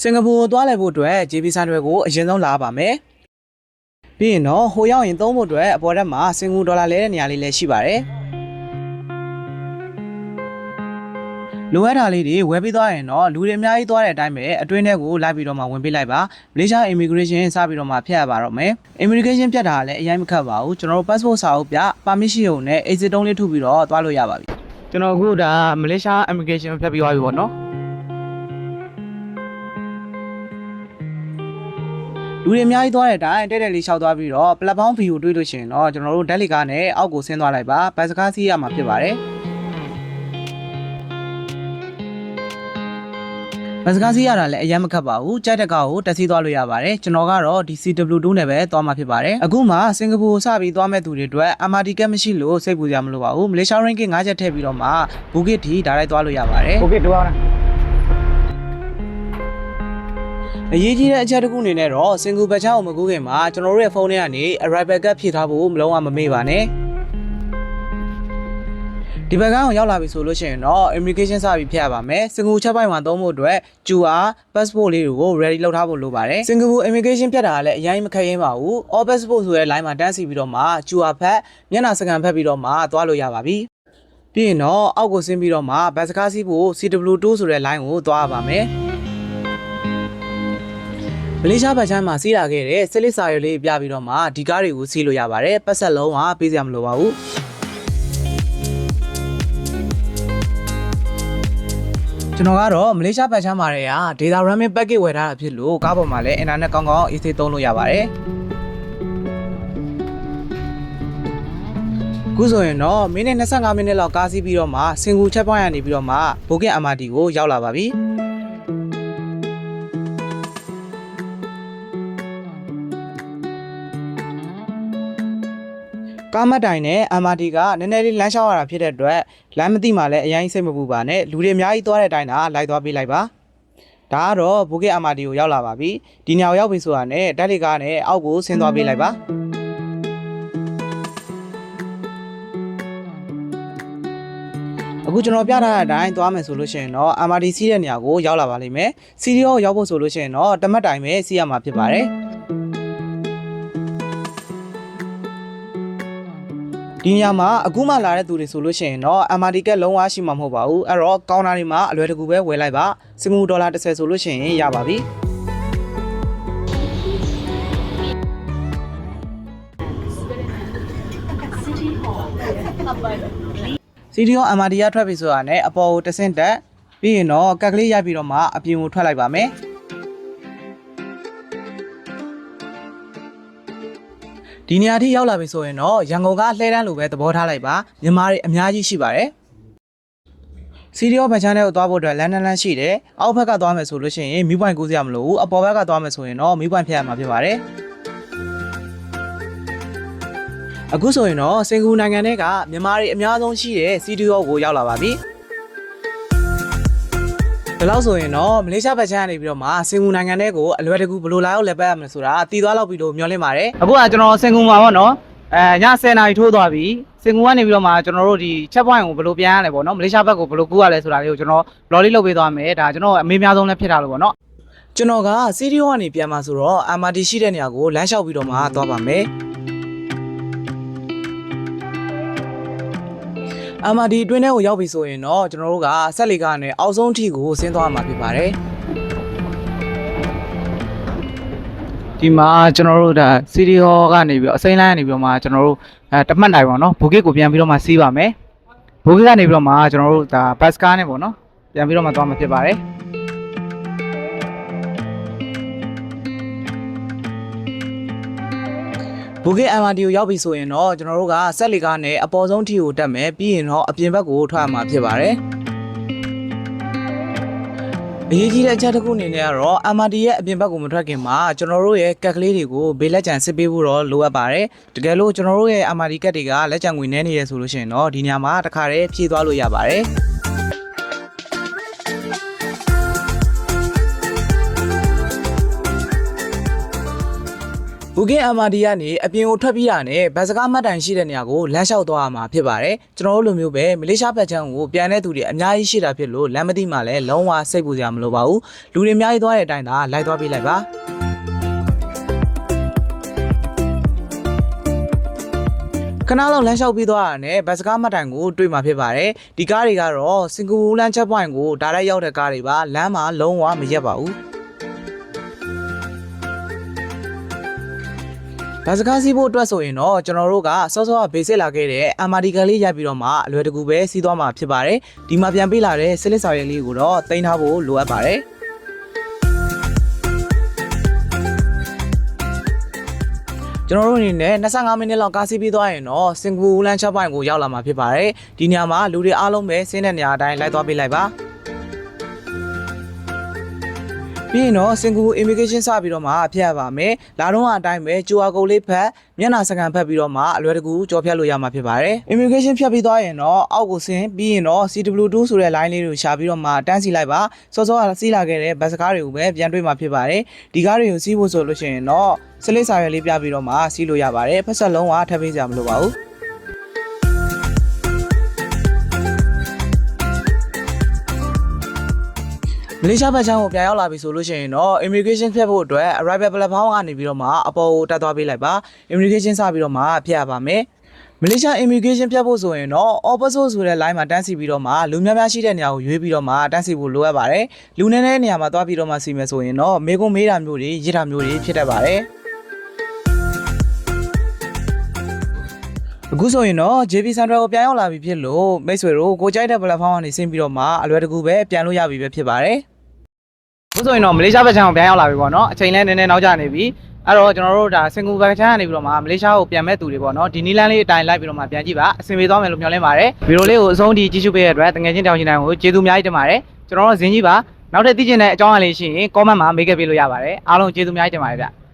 စင်ကာပူသွားလည်ဖို့အတွက် JB ဆန်တွေကိုအရင်ဆုံးလာပါမယ်ပြီးရင်တော့ဟိုရောက်ရင်သုံးဖို့အတွက်အပေါ်ထက်မှာစင်ကာပူဒေါ်လာလဲတဲ့နေရာလေးလည်းရှိပါတယ်လိုအပ်တာလေးတွေဝယ်ပြီးသွားရင်တော့လူတွေအများကြီးသွားတဲ့အတိုင်းပဲအတွင်းထဲကိုလိုက်ပြီးတော့မှဝင်ပေးလိုက်ပါမလေးရှား immigration စပြီးတော့မှဖျက်ရပါတော့မယ် immigration ဖျက်တာလည်းအရင်မခတ်ပါဘူးကျွန်တော်တို့ passport စာအုပ်ပြ permission ရုံနဲ့ exit တုံးလေးထုတ်ပြီးတော့သွားလို့ရပါပြီကျွန်တော်အခုဒါမလေးရှား immigration ဖျက်ပြီးသွားပြီပေါ့နော်လူတွေအများကြီးသွားတဲ့အတိုင်းတဲ့လေးလျှောက်သွားပြီးတော့ platform view ကိုတွေးလို့ရှိရင်တော့ကျွန်တော်တို့ဓာတ်လီကားနဲ့အောက်ကိုဆင်းသွားလိုက်ပါဘတ်စကားစီးရမှာဖြစ်ပါတယ်ဘတ်စကားစီးရတာလည်းအရင်မခတ်ပါဘူးကြိုက်တဲ့ကားကိုတက်စီးသွားလို့ရပါတယ်ကျွန်တော်ကတော့ဒီ CW2 နဲ့ပဲသွားမှာဖြစ်ပါတယ်အခုမှစင်ကာပူစပြီးသွားမဲ့သူတွေအတွက် MRT ကတ်မရှိလို့စိတ်ပူစရာမလိုပါဘူးမလေးရှား ringgit 5ချက်ထည့်ပြီးတော့မှဘူဂစ်တီဒါလိုက်သွားလို့ရပါတယ်ဘူဂစ်တူအောင်အရေးကြီးတဲ့အချက်တစ်ခုအနေနဲ့တော့စင်ကာပူဘတ်ချောင်းကိုမကူးခင်မှာကျွန်တော်တို့ရဲ့ဖုန်းထဲကနေ arrival card ဖြည့်ထားဖို့မလုံးဝမမေ့ပါနဲ့ဒီဘက်ကအောင်ရောက်လာပြီဆိုလို့ရှိရင်တော့ immigration စပြီးဖျက်ရပါမယ်စင်ကာပူချက်ပိုင်မှာသုံးဖို့အတွက် QR passport လေးတွေကို ready လုပ်ထားဖို့လိုပါတယ်စင်ကာပူ immigration ဖျက်တာကလည်းအရင်မခက်ရင်ပါဘူး all passport ဆိုတဲ့ line မှာတန်းစီပြီးတော့မှ QR ဖတ်မျက်နှာစကန်ဖတ်ပြီးတော့မှသွားလို့ရပါပြီပြီးရင်တော့အောက်ကိုဆင်းပြီးတော့မှဘတ်စကားစီးဖို့ CW2 ဆိုတဲ့ line ကိုသွားရပါမယ်မလေးရှားဘက်ချမ်းမှာစီးလာခဲ့တဲ့စစ်လစ်စာရွက်လေးပြပြီးတော့မှဒီကားတွေကိုစီးလို့ရပါတယ်ပတ်ဆက်လုံးကပေးစရာမလိုပါဘူးကျွန်တော်ကတော့မလေးရှားဘက်ချမ်းမှာတွေက data roaming package ဝယ်ထားတာဖြစ်လို့ကားပေါ်မှာလည်း internet ကောင်းကောင်းအေးဆေးသုံးလို့ရပါတယ်ခုဆိုရင်တော့မိနစ်25မိနစ်လောက်ကားစီးပြီးတော့မှစင်ကူချက်ပွိုင်းရနေပြီးတော့မှဘိုကင် MRT ကိုရောက်လာပါပြီကားမတိုင်နဲ့ MRT ကနည်းနည်းလေးလမ်းလျှောက်ရတာဖြစ်တဲ့အတွက်လမ်းမသိမှလည်းအရင်စိတ်မပူပါနဲ့လူတွေအများကြီးသွားတဲ့အတိုင်းသာလိုက်သွားပေးလိုက်ပါဒါကတော့ဘူကစ် MRT ကိုရောက်လာပါပြီဒီညောင်ရောက်ပြီဆိုတာနဲ့ဓာတ်လေကားနဲ့အောက်ကိုဆင်းသွားပေးလိုက်ပါအခုကျွန်တော်ပြထားတဲ့အတိုင်းသွားမယ်ဆိုလို့ရှိရင်တော့ MRT စီးတဲ့နေရာကိုရောက်လာပါလိမ့်မယ်စီရီယောရောက်ဖို့ဆိုလို့ရှိရင်တော့တမတ်တိုင်ပဲစီးရမှာဖြစ်ပါတယ်ဒီနေရာမှာအခုမှလာတဲ့သူတွေဆိုလို့ရှိရင်တော့ MRT ကလုံးဝရှိမှာမဟုတ်ပါဘူးအဲ့တော့ကောင်တာတွေမှာအလွယ်တကူပဲဝယ်လိုက်ပါစင်ကာပူဒေါ်လာ30ဆိုလို့ရှိရင်ရပါပြီစီဒီယို MRT ရထွက်ပြီဆိုတာနဲ့အပေါ်ကိုတဆင့်တက်ပြီးရင်တော့ကက်ကလေးရိုက်ပြီးတော့မှအပြင်ကိုထွက်လိုက်ပါမယ်ဒီနေရာထိရောက်လာပြီဆိုရင်တော့ရန်ကုန်ကလှဲတန်းလိုပဲသဘောထားလိုက်ပါမြန်မာတွေအများကြီးရှိပါတယ်စီရီယောဘတ်ချမ်းတွေကိုသွားဖို့အတွက်လမ်းလမ်းရှိတယ်အောက်ဘက်ကသွားမယ်ဆိုလို့ရှိရင်မီးပွိုင်ကူးစရာမလိုဘူးအပေါ်ဘက်ကသွားမယ်ဆိုရင်တော့မီးပွိုင်ဖျက်ရမှာဖြစ်ပါတယ်အခုဆိုရင်တော့စင်ကာပူနိုင်ငံထဲကမြန်မာတွေအများဆုံးရှိတဲ့စီရီယောကိုရောက်လာပါပြီဒါလို့ဆိုရင်တော့မလေးရှားဘက်ချမ်းကနေပြီးတော့မှစင်ကာပူနိုင်ငံထဲကိုအလွယ်တကူဘယ်လိုလာရောက်လဲပတ်ရမလဲဆိုတာတည်သွားလောက်ပြီလို့မျှော်လင့်ပါတယ်အခုကကျွန်တော်စင်ကာပူမှာပေါ့နော်ည10:00နာရီထိုးသွားပြီစင်ကာပူကနေပြီးတော့မှကျွန်တော်တို့ဒီချက်ပွိုင်းကိုဘယ်လိုပြန်ရလဲပေါ့နော်မလေးရှားဘက်ကိုဘယ်လိုကူးရလဲဆိုတာလေးကိုကျွန်တော် vlog လေးလုပ်ပေးသွားမယ်ဒါကျွန်တော်အမေးများဆုံးလည်းဖြစ်တာလို့ပေါ့နော်ကျွန်တော်ကစီရီယောကနေပြန်มาဆိုတော့ MRT ရှိတဲ့နေရာကိုလမ်းလျှောက်ပြီးတော့မှသွားပါမယ်MRT အတွင်းထဲကိုရောက်ပြီဆိုရင်တော့ကျွန်တော်တို့ကဆက်လီကားနဲ့အောက်ဆုံးထိကိုဆင်းသွားမှာဖြစ်ပါတယ်ဒီမှာကျွန်တော်တို့ဒါစီရီယောကနေပြီးအစိမ်းလိုင်းကနေပြီးတော့မှကျွန်တော်တို့တမှတ်နိုင်ပါတော့ဘူဂစ်ကိုပြန်ပြီးတော့မှစီးပါမယ်ဘူဂစ်ကနေပြီးတော့မှကျွန်တော်တို့ဒါဘတ်စကားနဲ့ပေါ့နော်ပြန်ပြီးတော့မှသွားမှာဖြစ်ပါတယ်ဘူဂစ် MRT ကိုရောက်ပြီဆိုရင်တော့ကျွန်တော်တို့ကဆက်လီကားနဲ့အပေါ်ဆုံးထိကိုတက်မယ်ပြီးရင်တော့အပြင်ဘက်ကိုထွက်မှာဖြစ်ပါတယ်အရေးကြီးတဲ့အချက်တစ်ခုအနေနဲ့ကတော့ MRT ရဲ့အပြင်ဘက်ကိုမထွက်ခင်မှာကျွန်တော်တို့ရဲ့ကက်ကလေးတွေကိုဘေးလက်ကျန်စစ်ပေးဖို့တော့လိုအပ်ပါတယ်တကယ်လို့ကျွန်တော်တို့ရဲ့ MRT ကက်တွေကလက်ကျန်ငွေနည်းနေရဆိုလို့ရှိရင်တော့ဒီညမှာတစ်ခါတည်းဖြည့်သွားလို့ရပါတယ် ဘူကင် MRD ကနေအပြင်ကိုထွက်ပြီးတာနဲ့ဗတ်စကားမှတ်တိုင်ရှိတဲ့နေရာကိုလမ်းလျှောက်သွားရမှာဖြစ်ပါတယ်ကျွန်တော်တို့လိုမျိုးပဲမလေးရှားဘက်ချမ်းကိုပြန်တဲ့သူတွေအများကြီးရှိတာဖြစ်လို့လမ်းမသိမှလည်းလုံးဝစိတ်ပူစရာမလိုပါဘူးလူတွေအများကြီးသွားတဲ့အတိုင်းသာလိုက်သွားပေးလိုက်ပါခဏလောက်လမ်းလျှောက်ပြီးသွားတာနဲ့ဘတ်စကားမှတ်တိုင်ကိုတွေ့မှာဖြစ်ပါတယ်ဒီကားတွေကတော့စင်ကာပူလမ်းချက်ပွိုင်းကိုဒါရိုက်ရောက်တဲ့ကားတွေပါလမ်းမှာလုံးဝမရက်ပါဘူးဗတ်စကားစီးဖို့အတွက်ဆိုရင်တော့ကျွန်တော်တို့ကစောစောကဘေးစစ်လာခဲ့တဲ့ MRD ကလေးရိုက်ပြီးတော့မှအလွယ်တကူပဲစီးသွားမှာဖြစ်ပါတယ်ဒီမှာပြန်ပေးလာတဲ့စလစ်ဆောင်ရည်လေးကိုတော့တင်ထားဖို့လိုအပ်ပါတယ်ကျွန်တော်တို့အနေနဲ့25မိနစ်လောက်ကားစီးပြီးသွားရင်တော့စင်ကာပူလမ်းချက်ပွိုင်းကိုရောက်လာမှာဖြစ်ပါတယ်ဒီနေရာမှာလူတွေအားလုံးပဲဆင်းတဲ့နေရာအတိုင်းလိုက်သွားပေးလိုက်ပါပြီးရင်တော့စင်ကာပူ immigration စပြီးတော့မှဖျက်ရပါမယ်လာတော့အတိုင်းပဲ QR code လေးဖတ်မျက်နှာစကန်ဖတ်ပြီးတော့မှအလွယ်တကူကြော်ဖြတ်လို့ရမှာဖြစ်ပါတယ် immigration ဖြတ်ပြီးသွားရင်တော့အောက်ကိုဆင်းပြီးရင်တော့ CW2 ဆိုတဲ့ line လေးကိုရှာပြီးတော့မှတန်းစီလိုက်ပါစောစောကစီးလာခဲ့တဲ့ဘတ်စကားတွေကိုပဲပြန်တွေ့မှာဖြစ်ပါတယ်ဒီကားတွေကိုစီးဖို့ဆိုလို့ရှိရင်တော့စလစ်စာရွက်လေးပြပြီးတော့မှစီးလို့ရပါတယ်ဖက်ဆက်လုံးကထပ်ပေးစရာမလိုပါဘူးမလေးရှားဘက်ချမ်းကိုပြန်ရောက်လာပြီဆိုလို့ရှိရင်တော့ immigration ဖြတ်ဖို့အတွက် arrival platform ကနေပြီးတော့မှအပေါ်ကိုတက်သွားပေးလိုက်ပါ immigration စပြီးတော့မှဖြတ်ရပါမယ်မလေးရှား immigration ဖြတ်ဖို့ဆိုရင်တော့ opposite ဆိုတဲ့ line မှာတန်းစီပြီးတော့မှလူများများရှိတဲ့နေရာကိုရွေးပြီးတော့မှတန်းစီဖို့လိုအပ်ပါတယ်လူနည်းနည်းနေရာမှာသွားပြီးတော့မှစီမယ်ဆိုရင်တော့မေကွန်မေးတာမျိုးတွေရစ်တာမျိုးတွေဖြစ်တတ်ပါတယ်အခုဆိုရင်တော့ JP Central ကိုပြန်ရောက်လာပြီဖြစ်လို့မိတ်ဆွေတို့ကိုကြိုက်တဲ့ platform ကနေဆင်းပြီးတော့မှအလွယ်တကူပဲပြန်လို့ရပြီပဲဖြစ်ပါတယ်အခုဆိုရင်တော့မလေးရှားဘက်ချမ်းကိုပြန်ရောက်လာပြီပေါ့နော်အချိန်လည်းနည်းနည်းနောက်ကျနေပြီအဲ့တော့ကျွန်တော်တို့ဒါစင်ကာပူဘက်ချမ်းကနေပြီးတော့မှမလေးရှားကိုပြန်မဲ့သူတွေပေါ့နော်ဒီနီလန်းလေးအတိုင်းလိုက်ပြီးတော့မှပြန်ကြည့်ပါအဆင်ပြေသွားမယ်လို့မျှော်လင့်ပါတယ်ဗီဒီယိုလေးကိုအဆုံးထိကြည့်ရှုပေးတဲ့အတွက်တကယ်ချင်းတောင်းချင်တိုင်းကိုကျေးဇူးအများကြီးတင်ပါတယ်ကျွန်တော်တို့ဇင်ကြီးပါနောက်ထပ်သိချင်တဲ့အကြောင်းအရာလေးရှိရင် comment မှာမေးခဲ့ပေးလို့ရပါတယ်အားလုံးကျေးဇူးအများကြီးတင်ပါတယ်ဗျ